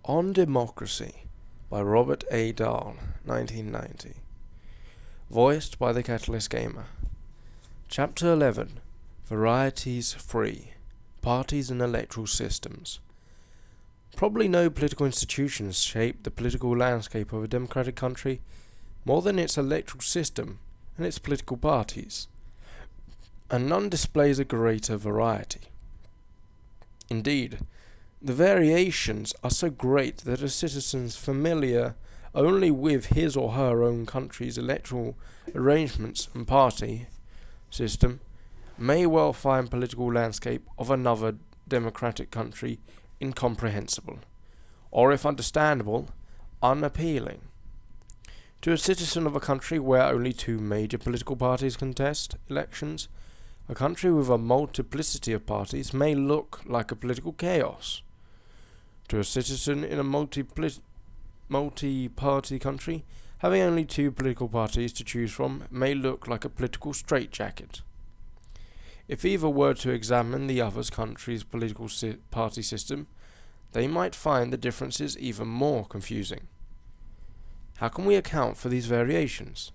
On Democracy by Robert A. Dahl, 1990. Voiced by the Catalyst Gamer. Chapter 11. Varieties Free. Parties and Electoral Systems. Probably no political institutions shape the political landscape of a democratic country more than its electoral system and its political parties, and none displays a greater variety. Indeed, the variations are so great that a citizen familiar only with his or her own country's electoral arrangements and party system may well find political landscape of another democratic country incomprehensible, or if understandable, unappealing. To a citizen of a country where only two major political parties contest elections, a country with a multiplicity of parties may look like a political chaos. To a citizen in a multi-party country, having only two political parties to choose from may look like a political straitjacket. If either were to examine the other country's political party system, they might find the differences even more confusing. How can we account for these variations?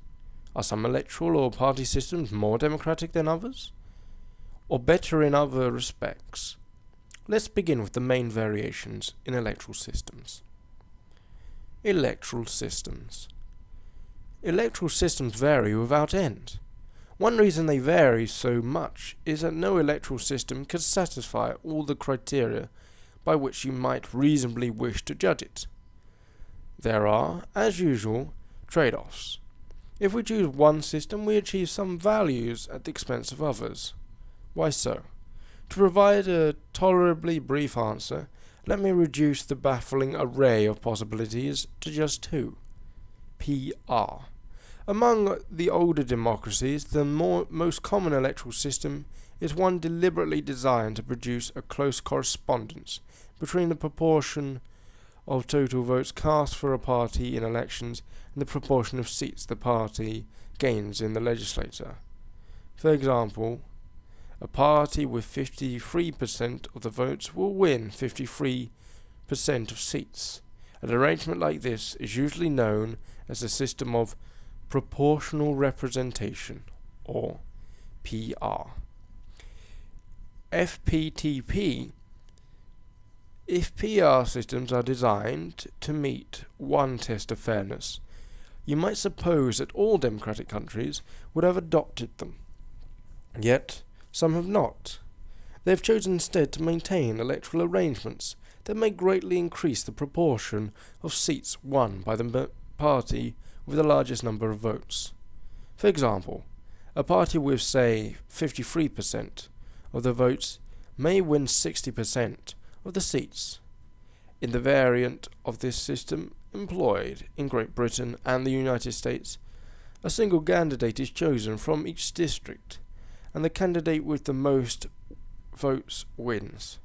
Are some electoral or party systems more democratic than others? Or better in other respects? Let's begin with the main variations in electoral systems. Electoral systems. Electoral systems vary without end. One reason they vary so much is that no electoral system can satisfy all the criteria by which you might reasonably wish to judge it. There are, as usual, trade-offs. If we choose one system, we achieve some values at the expense of others. Why so? To provide a tolerably brief answer, let me reduce the baffling array of possibilities to just two. PR. Among the older democracies, the most common electoral system is one deliberately designed to produce a close correspondence between the proportion of total votes cast for a party in elections and the proportion of seats the party gains in the legislature. For example, a party with 53% of the votes will win 53% of seats. An arrangement like this is usually known as a system of proportional representation, or PR. FPTP. If PR systems are designed to meet one test of fairness, you might suppose that all democratic countries would have adopted them. Yet, some have not. They have chosen instead to maintain electoral arrangements that may greatly increase the proportion of seats won by the party with the largest number of votes. For example, a party with, say, 53% of the votes may win 60% of the seats. In the variant of this system employed in Great Britain and the United States, a single candidate is chosen from each district, and the candidate with the most votes wins.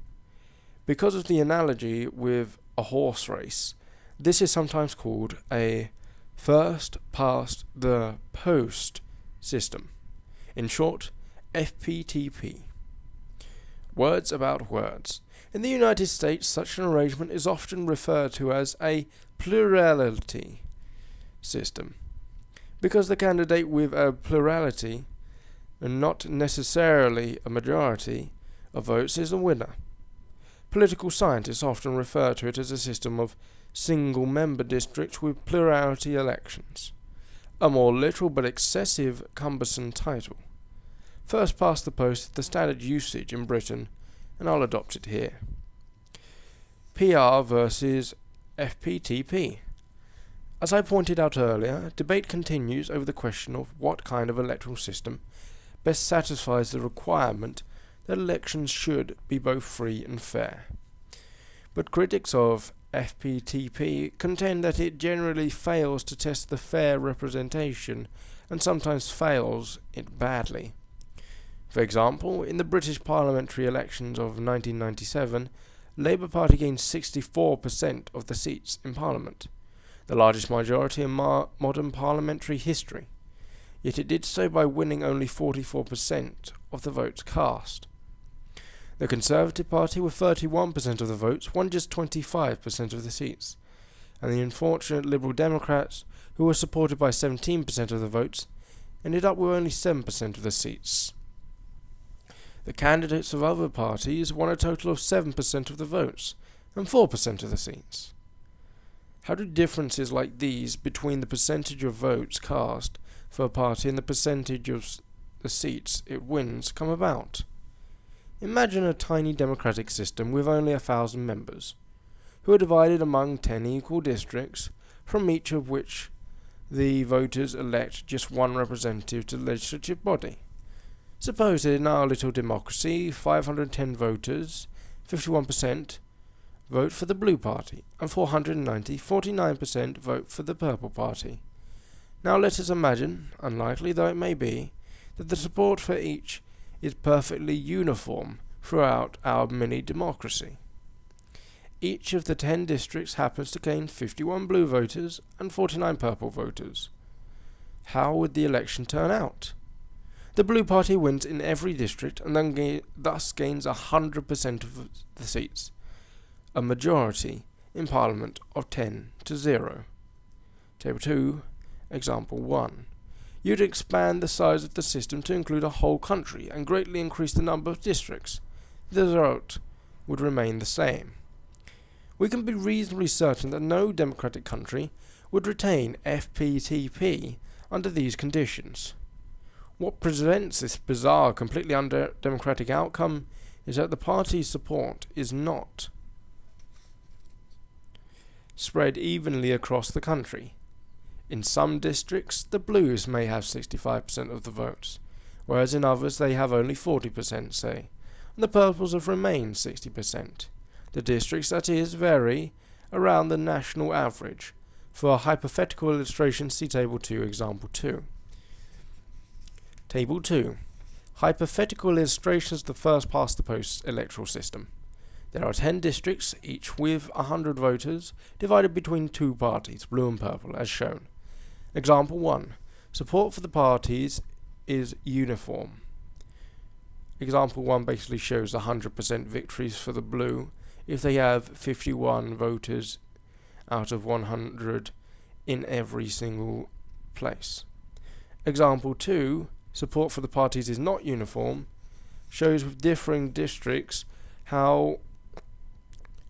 Because of the analogy with a horse race, this is sometimes called a first past the post system. In short, FPTP. Words about words. In the United States, such an arrangement is often referred to as a plurality system, because the candidate with a plurality, and not necessarily a majority, of votes is the winner. Political scientists often refer to it as a system of single-member districts with plurality elections, a more literal but excessive cumbersome title. First past the post is the standard usage in Britain, and I'll adopt it here. PR versus FPTP. As I pointed out earlier, debate continues over the question of what kind of electoral system best satisfies the requirement that elections should be both free and fair. But critics of FPTP contend that it generally fails to test the fair representation and sometimes fails it badly. For example, in the British parliamentary elections of 1997, Labour Party gained 64% of the seats in Parliament, the largest majority in modern parliamentary history. Yet it did so by winning only 44% of the votes cast. The Conservative Party, with 31% of the votes, won just 25% of the seats, and the unfortunate Liberal Democrats, who were supported by 17% of the votes, ended up with only 7% of the seats. The candidates of other parties won a total of 7% of the votes and 4% of the seats. How do differences like these between the percentage of votes cast for a party and the percentage of the seats it wins come about? Imagine a tiny democratic system with only 1,000 members, who are divided among 10 equal districts, from each of which the voters elect just one representative to the legislative body. Suppose that in our little democracy, 510 voters, 51%, vote for the Blue Party, and 490, 49%, vote for the Purple Party. Now let us imagine, unlikely though it may be, that the support for each is perfectly uniform throughout our mini-democracy. Each of the 10 districts happens to gain 51 blue voters and 49 purple voters. How would the election turn out? The Blue Party wins in every district and then thus gains 100% of the seats, a majority in Parliament of 10-0. Table 2, Example 1. You'd expand the size of the system to include a whole country and greatly increase the number of districts. The result would remain the same. We can be reasonably certain that no democratic country would retain FPTP under these conditions. What prevents this bizarre, completely undemocratic outcome is that the party's support is not spread evenly across the country. In some districts, the Blues may have 65% of the votes, whereas in others they have only 40%, say, and the Purples have remained 60%. The districts, that is, vary around the national average. For a hypothetical illustration, see Table 2, Example 2. Table 2. Hypothetical illustrations of the first-past-the-post electoral system. There are 10 districts, each with 100 voters, divided between two parties, blue and purple, as shown. Example 1. Support for the parties is uniform. Example 1 basically shows 100% victories for the blue if they have 51 voters out of 100 in every single place. Example 2. Support for the parties is not uniform, shows with differing districts how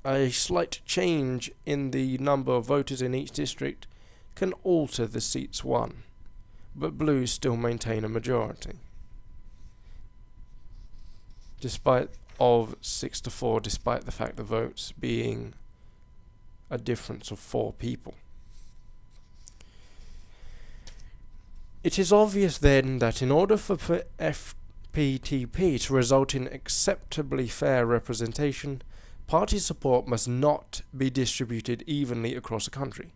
a slight change in the number of voters in each district can alter the seats won, but blues still maintain a majority, despite of 6-4, despite the fact the votes being a difference of 4 people. It is obvious then that in order for FPTP to result in acceptably fair representation, party support must not be distributed evenly across the country.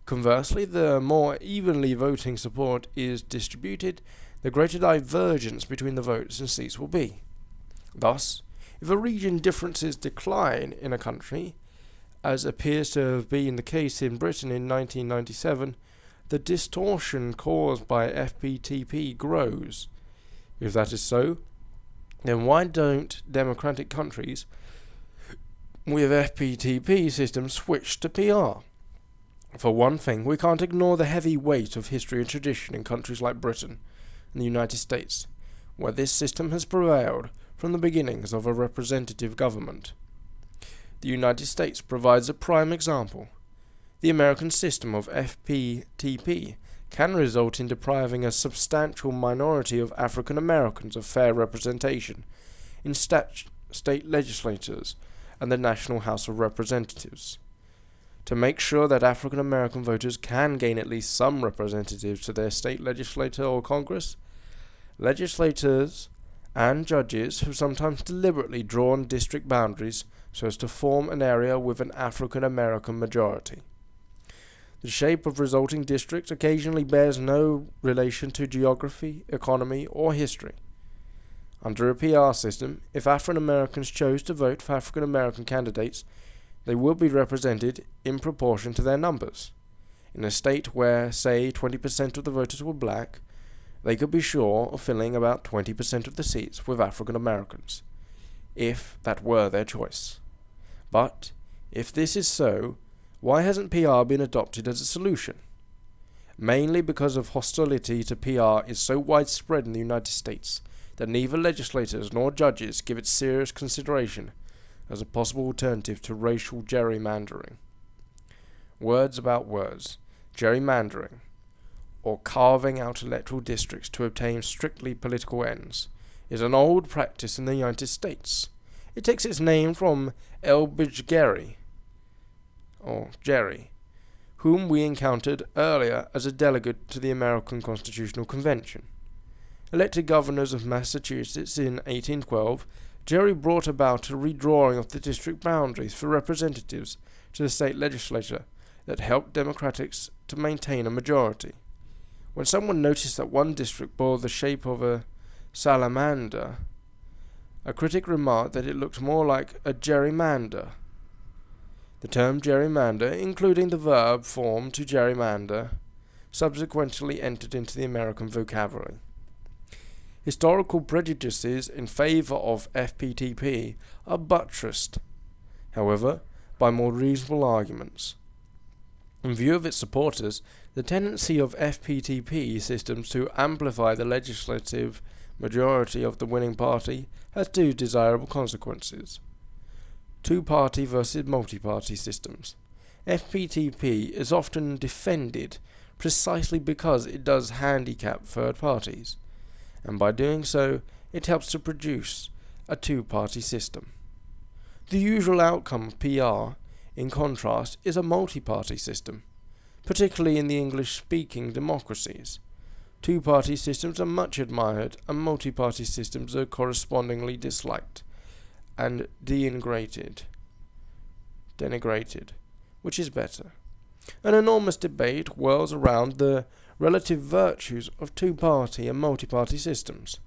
Conversely, the more evenly voting support is distributed, the greater divergence between the votes and seats will be. Thus, if a region differences decline in a country, as appears to have been the case in Britain in 1997, the distortion caused by FPTP grows. If that is so, then why don't democratic countries with FPTP systems switch to PR? For one thing, we can't ignore the heavy weight of history and tradition in countries like Britain and the United States, where this system has prevailed from the beginnings of a representative government. The United States provides a prime example. The American system of FPTP can result in depriving a substantial minority of African Americans of fair representation in state legislatures and the National House of Representatives. To make sure that African American voters can gain at least some representatives to their state legislature or Congress, legislators and judges have sometimes deliberately drawn district boundaries so as to form an area with an African American majority. The shape of resulting districts occasionally bears no relation to geography, economy, or history. Under a PR system, if African Americans chose to vote for African American candidates, they would be represented in proportion to their numbers. In a state where, say, 20% of the voters were black, they could be sure of filling about 20% of the seats with African Americans. if that were their choice. But, if this is so, why hasn't PR been adopted as a solution? Mainly because of hostility to PR is so widespread in the United States that neither legislators nor judges give it serious consideration as a possible alternative to racial gerrymandering. Words about words. Gerrymandering, or carving out electoral districts to obtain strictly political ends, is an old practice in the United States. It takes its name from Elbridge Gerry, or Jerry, whom we encountered earlier as a delegate to the American Constitutional Convention. Elected governors of Massachusetts in 1812, Jerry brought about a redrawing of the district boundaries for representatives to the state legislature that helped Democrats to maintain a majority. When someone noticed that one district bore the shape of a salamander, a critic remarked that it looked more like a gerrymander. The term gerrymander, including the verb form to gerrymander, subsequently entered into the American vocabulary. Historical prejudices in favor of FPTP are buttressed, however, by more reasonable arguments. In view of its supporters, the tendency of FPTP systems to amplify the legislative majority of the winning party has two desirable consequences. Two-party versus multi-party systems. FPTP is often defended precisely because it does handicap third parties, and by doing so, it helps to produce a two-party system. The usual outcome of PR, in contrast, is a multi-party system, particularly in the English-speaking democracies. Two-party systems are much admired, and multi-party systems are correspondingly disliked and denigrated, which is better. An enormous debate whirls around the relative virtues of two-party and multi-party systems.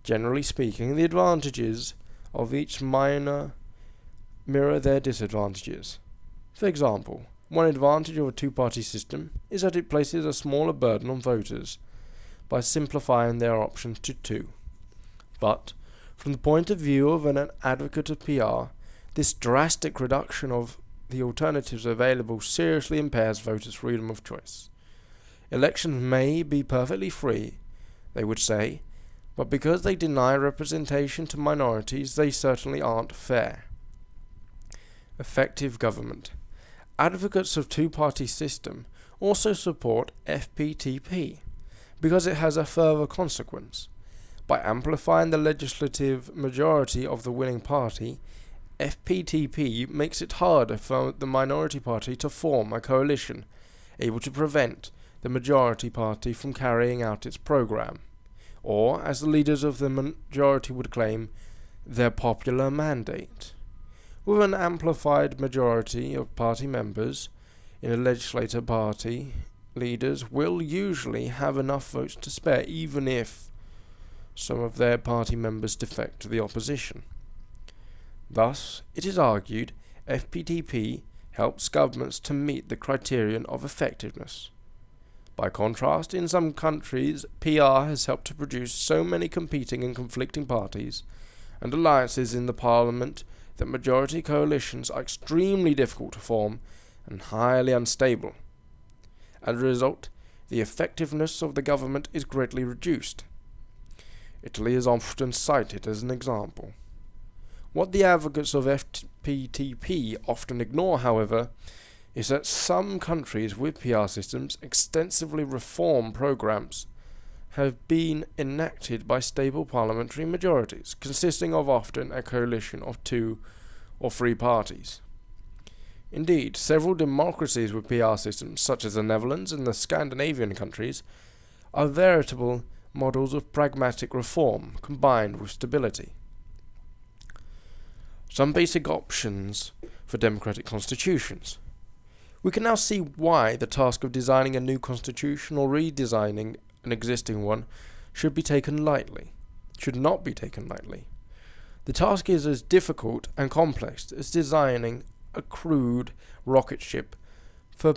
Generally speaking, the advantages of each mirror their disadvantages. For example, one advantage of a two-party system is that it places a smaller burden on voters by simplifying their options to two. But, from the point of view of an advocate of PR, this drastic reduction of the alternatives available seriously impairs voters' freedom of choice. Elections may be perfectly free, they would say, but because they deny representation to minorities, they certainly aren't fair. Effective government. Advocates of two-party system also support FPTP, because it has a further consequence. By amplifying the legislative majority of the winning party, FPTP makes it harder for the minority party to form a coalition, able to prevent the majority party from carrying out its program, or, as the leaders of the majority would claim, their popular mandate. With an amplified majority of party members in a legislative party, leaders will usually have enough votes to spare even if some of their party members defect to the opposition. Thus, it is argued, FPTP helps governments to meet the criterion of effectiveness. By contrast, in some countries, PR has helped to produce so many competing and conflicting parties and alliances in the parliament that majority coalitions are extremely difficult to form and highly unstable. As a result, the effectiveness of the government is greatly reduced. Italy is often cited as an example. What the advocates of FPTP often ignore, however, is that some countries with PR systems extensively reform programs have been enacted by stable parliamentary majorities, consisting of often a coalition of two or three parties. Indeed, several democracies with PR systems, such as the Netherlands and the Scandinavian countries, are veritable models of pragmatic reform combined with stability. Some basic options for democratic constitutions. We can now see why the task of designing a new constitution or redesigning an existing one should not be taken lightly. The task is as difficult and complex as designing a crude rocket ship for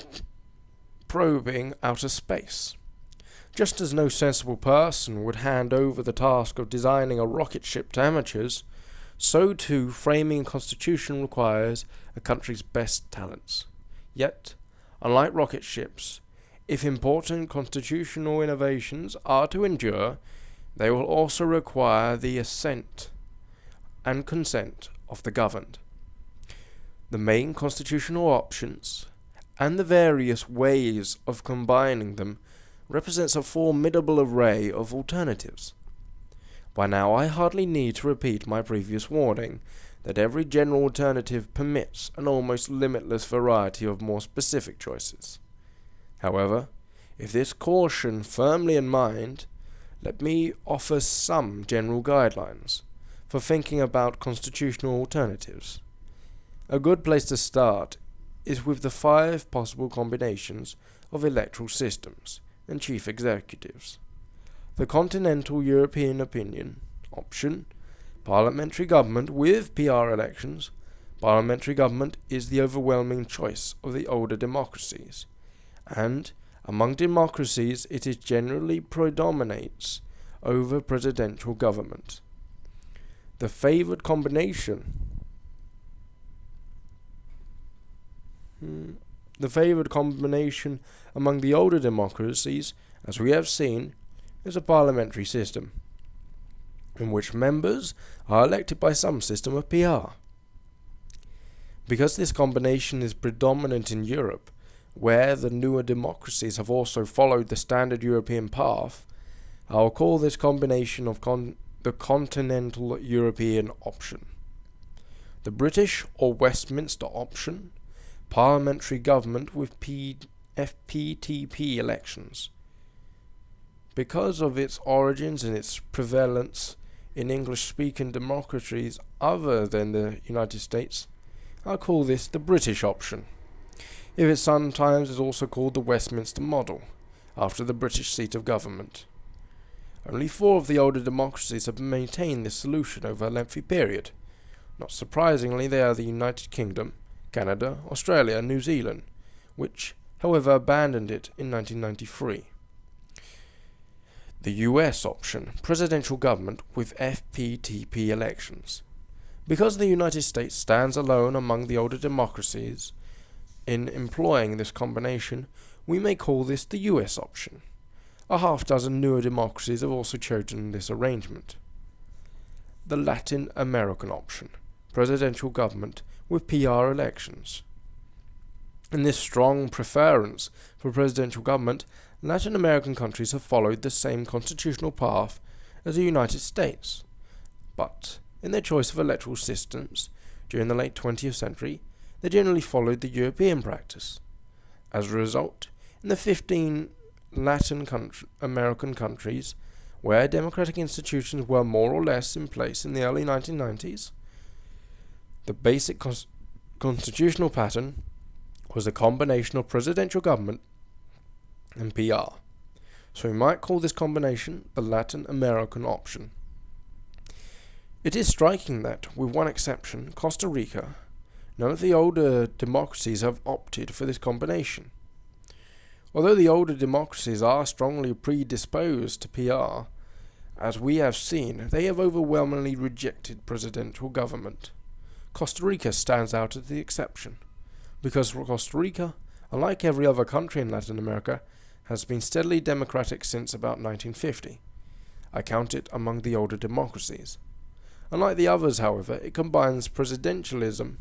probing outer space. Just as no sensible person would hand over the task of designing a rocket ship to amateurs, so too framing a constitution requires a country's best talents. Yet, unlike rocket ships, if important constitutional innovations are to endure, they will also require the assent and consent of the governed. The main constitutional options and the various ways of combining them represents a formidable array of alternatives. By now I hardly need to repeat my previous warning that every general alternative permits an almost limitless variety of more specific choices. However, if this caution firmly in mind, let me offer some general guidelines for thinking about constitutional alternatives. A good place to start is with the 5 possible combinations of electoral systems and chief executives. The continental European option, parliamentary government with PR elections. Parliamentary government is the overwhelming choice of the older democracies, and among democracies it is generally predominates over presidential government. The favoured combination among the older democracies, as we have seen, is a parliamentary system, in which members are elected by some system of PR. Because this combination is predominant in Europe, where the newer democracies have also followed the standard European path, I will call this combination of the continental European option. The British or Westminster option, parliamentary government with FPTP elections. Because of its origins and its prevalence in English-speaking democracies other than the United States, I call this the British option. It sometimes is also called the Westminster model, after the British seat of government. Only 4 of the older democracies have maintained this solution over a lengthy period. Not surprisingly, they are the United Kingdom, Canada, Australia, and New Zealand, which, however, abandoned it in 1993. The US option, presidential government with FPTP elections. Because the United States stands alone among the older democracies in employing this combination, we may call this the US option. A half-dozen newer democracies have also chosen this arrangement. The Latin American option, presidential government with PR elections. In this strong preference for presidential government, Latin American countries have followed the same constitutional path as the United States, but in their choice of electoral systems during the late 20th century, they generally followed the European practice. As a result, in the 15 Latin American countries where democratic institutions were more or less in place in the early 1990s, the basic constitutional pattern was a combination of presidential government and PR. So we might call this combination the Latin American option. It is striking that, with one exception, Costa Rica, none of the older democracies have opted for this combination. Although the older democracies are strongly predisposed to PR, as we have seen, they have overwhelmingly rejected presidential government. Costa Rica stands out as the exception, because Costa Rica, unlike every other country in Latin America, has been steadily democratic since about 1950. I count it among the older democracies. Unlike the others, however, it combines presidentialism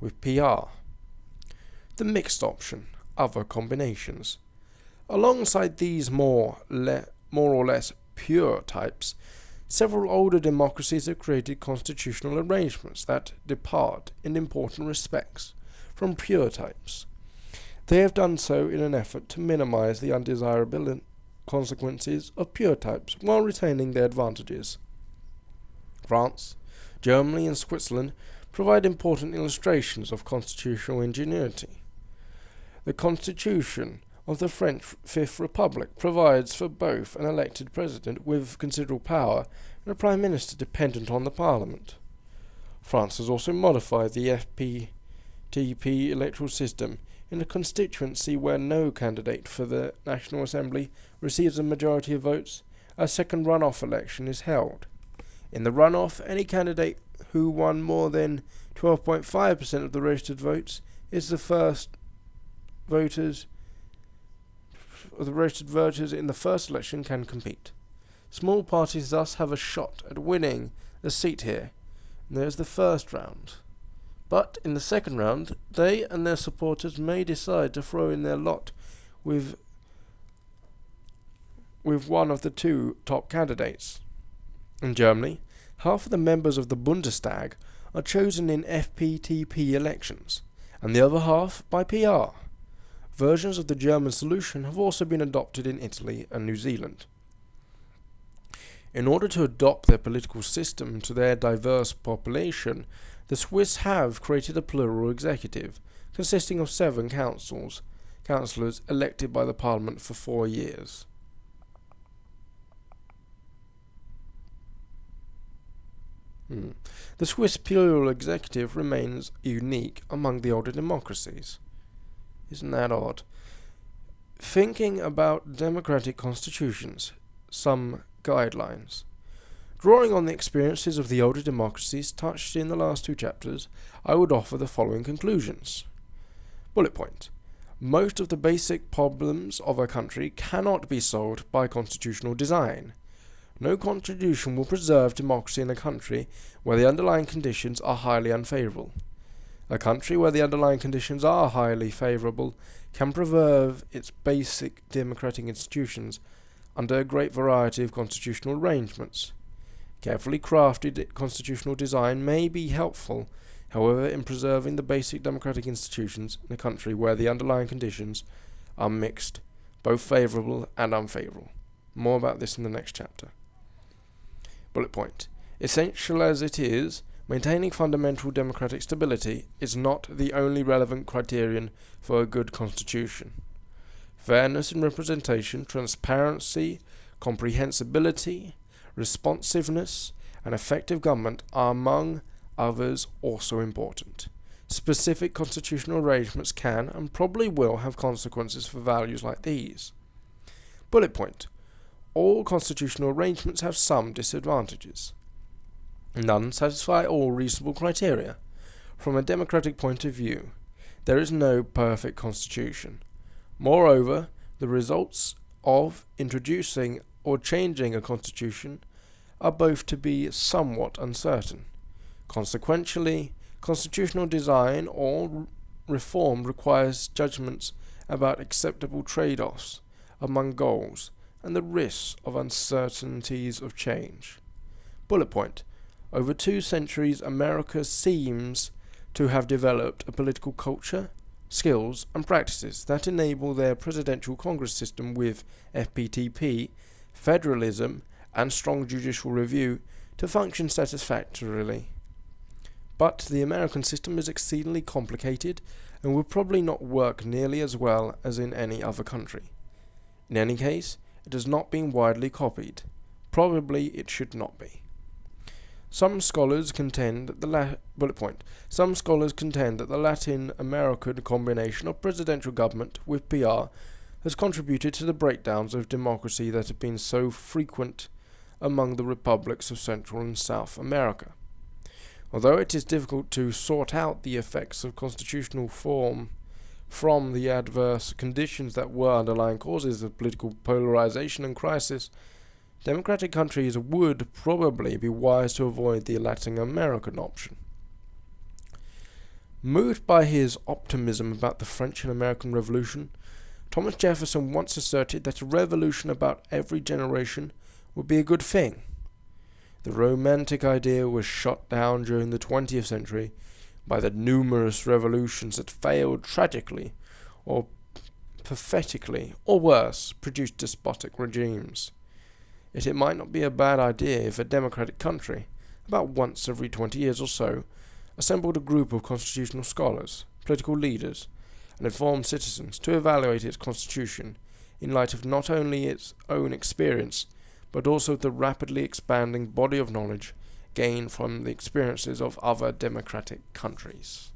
with PR. The mixed option, other combinations. Alongside these more or less pure types, several older democracies have created constitutional arrangements that depart in important respects from pure types. They have done so in an effort to minimize the undesirable consequences of pure types while retaining their advantages. France, Germany, and Switzerland provide important illustrations of constitutional ingenuity. The Constitution of the French Fifth Republic provides for both an elected president with considerable power and a prime minister dependent on the parliament. France has also modified the FPTP electoral system in a constituency where no candidate for the National Assembly receives a majority of votes. A second runoff election is held. In the runoff, any candidate who won more than 12.5% of the registered votes is the first voters the registered voters in the first election can compete. Small parties thus have a shot at winning a seat here. And there's the first round. But in the second round, they and their supporters may decide to throw in their lot with one of the two top candidates. In Germany, half of the members of the Bundestag are chosen in FPTP elections, and the other half by PR. Versions of the German solution have also been adopted in Italy and New Zealand. In order to adopt their political system to their diverse population, the Swiss have created a plural executive, consisting of 7 councillors elected by the parliament for 4 years. The Swiss plural executive remains unique among the older democracies. Isn't that odd? Thinking about democratic constitutions, some guidelines. Drawing on the experiences of the older democracies touched in the last 2 chapters, I would offer the following conclusions. Bullet point. Most of the basic problems of a country cannot be solved by constitutional design. No constitution will preserve democracy in a country where the underlying conditions are highly unfavourable. A country where the underlying conditions are highly favourable can preserve its basic democratic institutions under a great variety of constitutional arrangements. Carefully crafted constitutional design may be helpful, however, in preserving the basic democratic institutions in a country where the underlying conditions are mixed, both favourable and unfavourable. More about this in the next chapter. Bullet point. Essential as it is, maintaining fundamental democratic stability is not the only relevant criterion for a good constitution. Fairness in representation, transparency, comprehensibility, responsiveness, and effective government are among others also important. Specific constitutional arrangements can and probably will have consequences for values like these. Bullet point. All constitutional arrangements have some disadvantages. None satisfy all reasonable criteria. From a democratic point of view, there is no perfect constitution. Moreover, the results of introducing or changing a constitution are both to be somewhat uncertain. Consequently, constitutional design or reform requires judgments about acceptable trade-offs among goals and the risks of uncertainties of change. Bullet point. Over 2 centuries, America seems to have developed a political culture, skills, and practices that enable their presidential Congress system with FPTP, federalism, and strong judicial review to function satisfactorily. But the American system is exceedingly complicated and will probably not work nearly as well as in any other country. In any case, it has not been widely copied. Probably it should not be. Some scholars contend that the Latin American combination of presidential government with PR has contributed to the breakdowns of democracy that have been so frequent among the republics of Central and South America. Although it is difficult to sort out the effects of constitutional form from the adverse conditions that were underlying causes of political polarization and crisis, democratic countries would probably be wise to avoid the Latin American option. Moved by his optimism about the French and American Revolution, Thomas Jefferson once asserted that a revolution about every generation would be a good thing. The romantic idea was shot down during the 20th century by the numerous revolutions that failed tragically, or pathetically, or worse, produced despotic regimes. Yet it might not be a bad idea if a democratic country, about once every 20 years or so, assembled a group of constitutional scholars, political leaders, and informed citizens to evaluate its constitution in light of not only its own experience, but also the rapidly expanding body of knowledge gained from the experiences of other democratic countries.